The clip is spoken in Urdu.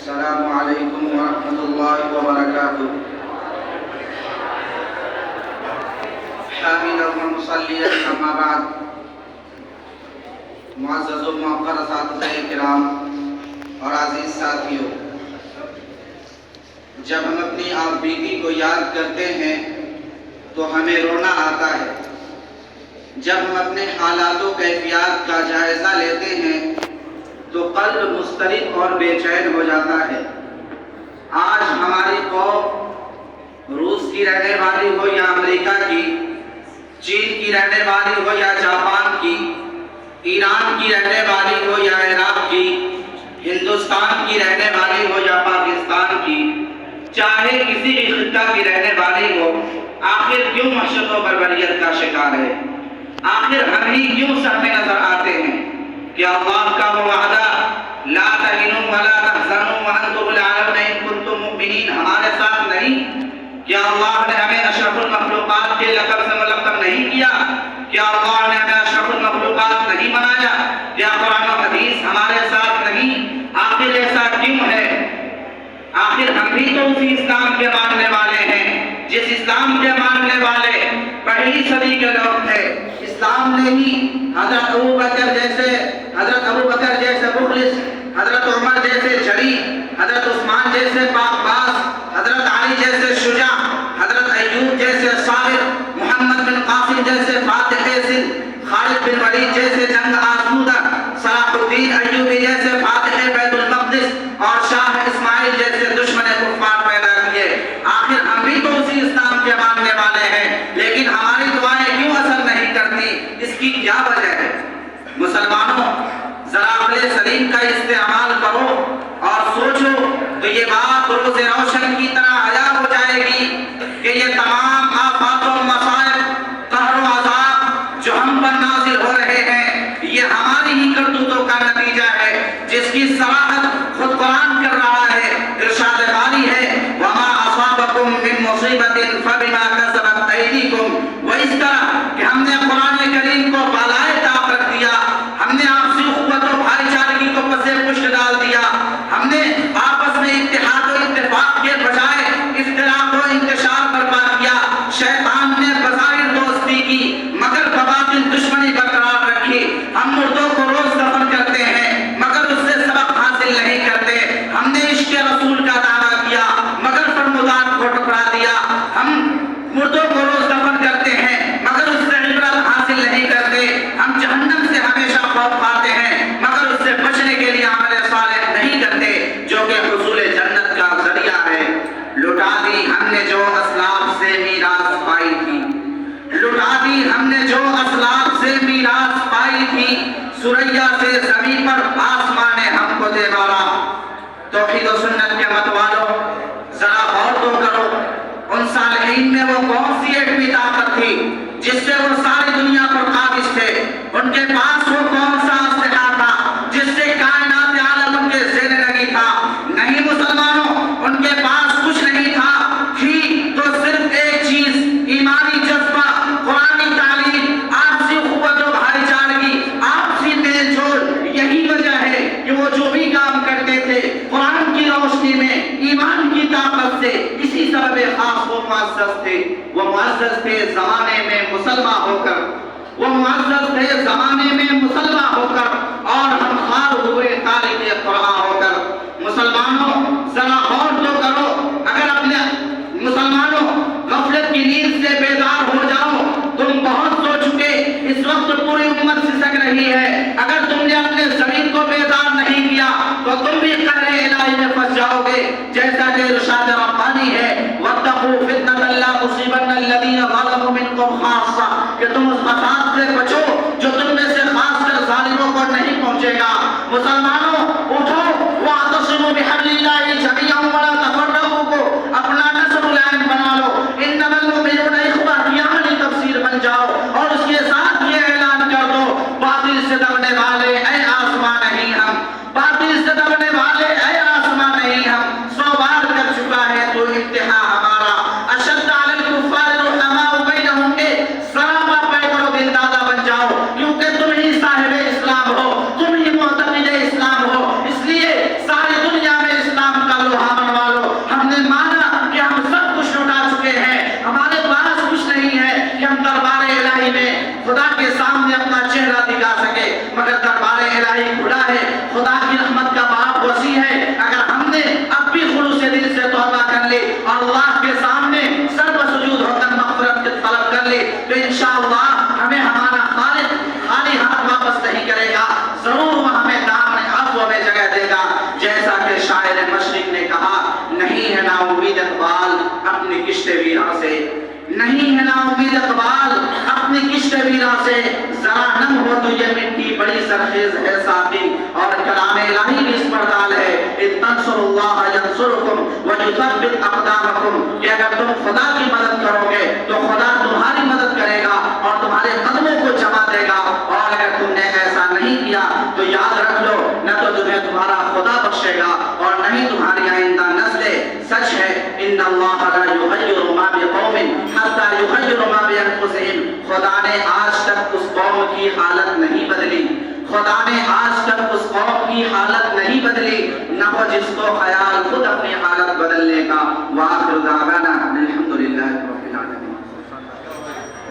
السلام علیکم ورحمۃ اللہ وبرکاتہ۔ حامدا و مصلیا اما بعد، معزز و موقر اساتذہ کرام اور عزیز ساتھیوں، جب ہم اپنی آپ بیتی کو یاد کرتے ہیں تو ہمیں رونا آتا ہے۔ جب ہم اپنے حالات و کیفیات کا جائزہ لیتے ہیں تو قلب مضطرب اور بے چین ہو جاتا ہے۔ آج ہماری قوم روس کی رہنے والی ہو یا امریکہ کی، چین کی رہنے والی ہو یا جاپان کی، ایران کی رہنے والی ہو یا عراق کی، ہندوستان کی رہنے والی ہو یا پاکستان کی، چاہے کسی بھی خطہ کی رہنے والی ہو، آخر کیوں وحشت و بربریت کا شکار ہے؟ آخر ہم ہی کیوں سامنے نظر آتے ہیں کہ اللہ کا وہ وعدہ لا تہنوا ولا تحزنوا وانتم الاعلون ان کنتم مؤمنین ہمارے ساتھ نہیں؟ کیا اللہ نے ہمیں اشرف المخلوقات کے لقب سے ملقب نہیں کیا؟ کیا اللہ نے ہمیں اشرف المخلوقات نہیں بنایا؟ کیا قرآن و حدیث ہمارے ساتھ نہیں؟ آخر ایسا کیوں ہے؟ آخر ہم بھی تو اسی اسلام کے ماننے والے ہیں جس اسلام کے ماننے والے پہلی صدی کے لوگ تھے۔ اسلام نے ہی حضرت ابوبکر جیسے مخلص، حضرت عمر جیسے جری، حضرت عثمان جیسے پاکباز، حضرت علی جیسے شجاع، حضرت ایوب جیسے صابر، محمد بن قاسم جیسے فاتح سندھ، خالد بن ولید جیسے جنگ آسودہ، صلاح الدین ایوبی جیسے فاتح بیت المقدس اور شاہ اسماعیل جیسے دشمن کفار پیدا کیے۔ آخر ہم بھی تو اسی اسلام کے ماننے والے ہیں، لیکن ہماری دعائیں کیوں اثر نہیں کرتی؟ اس کی کیا وجہ ہے؟ مسلمانوں، ذرا عقل سلیم کا استعمال کرو اور سوچو تو یہ بات روز روشن کی طرح عیاں ہو جائے گی کہ یہ تمام آفات و مصائب، قہر و عذاب جو ہم پر نازل ہو رہے ہیں، یہ ہماری ہی کرتوتوں کا نتیجہ ہے، جس کی صراحت خود قرآن کر رہا ہے۔ ارشاد باری ہے وَمَا أَصَابَكُم مِّن مُّصِيبَةٍ فَبِمَا كَسَبَتْ أَيْدِيكُمْ، وہ اس طرح کہ ہم نے قرآن کریم کو بالائے طاق رکھ دیا، ہم نے آپسی اخوت و بھائی چارگی کو پسے پشت ڈال دیا، ہم نے آپس میں اتحاد و اتفاق کے بجائے اختلاف و انتشار برپا کیا۔ شیطان نے بظاہر دوستی کی مگر بباطن دشمنی برقرار رکھی۔ ہم مردوں کو روز دفن کرتے ہیں مگر اس سے سبق حاصل نہیں کرتے۔ ہم نے عشق رسول کا دعویٰ کیا مگر فرمودات کو ٹکرا دیا۔ ہم مردوں کو روز دفن کرتے ہیں مگر اس سے عبرت حاصل نہیں کرتے۔ ہم جہنم سے ہمیشہ خوف کھاتے ہیں مگر اس سے بچنے کے لیے عمل صالح نہیں کرتے جو کہ حصول جنت کا ذریعہ ہے۔ لٹا دی ہم نے جو اسلاف سے میراث پائی تھی، لٹا دی ہم نے جو اسلاف سے میراث پائی تھی، سریا سے زمین پر آسمان نے ہم کو دے مارا۔ توحید و سنت کے مت والوں، ذرا غور تو کرو، ان صالحین میں وہ کون سی ایٹمی طاقت تھی جس سے وہ ساری دنیا پر قابض تھے؟ ان کے پاس وہ کون سا اسلحہ تھا جس سے کائنات عالم ان کے زیر لگی تھا؟ نہیں مسلمانوں، ان کے پاس کچھ نہیں تھا، تھی تو صرف ایک چیز، ایمانی جذبہ، قرآنی تعلیم، آپسی قوت و بھائی چارگی، آپسی میل جول۔ یہی وجہ ہے کہ وہ جو بھی کام کرتے تھے قرآن کی روشنی میں، ایمان کی طاقت سے، اسی سبب خاص وہ معزز تھے۔ وہ معزز تھے زمانے میں مسلمان ہو کر، وہ معزز تھے زمانے میں مسلمان ہو کر، اور ہم خار ہوئے تارک قرآن ہو کر۔ مسلمانوں، ذرا غور تو کرو، اگر اپنے مسلمانوں غفلت کی نیند سے بیدار ہو جاؤ، تم بہت سو چکے، اس وقت پوری امت سسک رہی ہے۔ اگر تم نے اپنے زمین کو بیدار نہیں کیا تو تم بھی قہر الہی میں پھنس جاؤ گے، جیسا کہ ارشاد ربانی ہے وَاتَّقُوا فِتْنَةً لَا تُصِيبَنَّ الَّذِينَ ظَلَمُوا مِنكُمْ خَاصَّةً، کہ تم اس فساد سے بچو جو تم میں سے خاص کر ظالموں کو نہیں پہنچے گا۔ مسلمانوں اٹھو، وَاعْتَصِمُوا بِحَبْلِ اللَّهِ جَمِيعًا وَلَا تَفَرَّقُوا کو اپنا نصب العین بنا لو۔ إِنَّمَا الْمُؤْمِنُونَ إِخْوَةٌ، یہ عملی تفسیر بن جاؤ اور اس کے ساتھ یہ اعلان کر دو باطل سے دبنے والے اے آسمان نہیں ہم، باطل سے دبنے والے اے آسمان نہیں ہم، 100 بار کر چکا ہے تو امتحان ہمارا۔ اشد علی الکفار رحماء بینہم کے سلامہ پہ کرو، دل دادا بن جاؤ، کیونکہ تم ہی صاحب اسلام ہو، تم ہی معتقد اسلام سامنے اپنا چہرہ دکھا سکے، مگر دربار الہی کھلا ہے، خدا کی رحمت کا باب وسیع ہے۔ اگر ہم نے اب بھی خلوص دل سے توبہ کر لی اور اللہ کے سامنے سر بسجود ہو کر مغفرت کی طلب کر لی تو انشاءاللہ ہمیں ہمارا خالق خالی ہاتھ واپس نہیں کرے گا، ضرور وہ ہمیں دامن عفو میں جگہ دے گا۔ جیسا کہ شاعر مشرق نے کہا، نہیں ہے نا امید اقبال اپنی کشت ویراں سے، نہیں ہے نا امید اقبال اپنی کشت ویراں سے، ذرا نم ہو تو یہ مٹی بڑی سرخیز ہے ساقی، اور کلام الہی بھی اس پر دال ہے، اِن تنصروا اللہ ینصرکم ویثبت اقدامکم، کہ اگر تم خدا کی مدد کرو گے تو خدا تمہاری مدد کرے گا اور تمہارے قدموں کو جما دے گا، اور اگر تم نے ایسا نہیں کیا تو یاد رکھ لو نہ تو تمہیں تمہارا خدا بخشے گا اور نہ ہی تمہاری آئندہ نسلیں۔ سچ ہے، ان اللہ لا یغیر ما بقوم حتی یغیر ما بانفسہم، خدا نے آج تک اس قوم کی حالت نہیں بدلی، خدا نے آج تک اس قوم کی حالت نہیں بدلی، نہ ہو جس کو خیال خود اپنی حالت بدلنے کا۔ وآخر دعوانا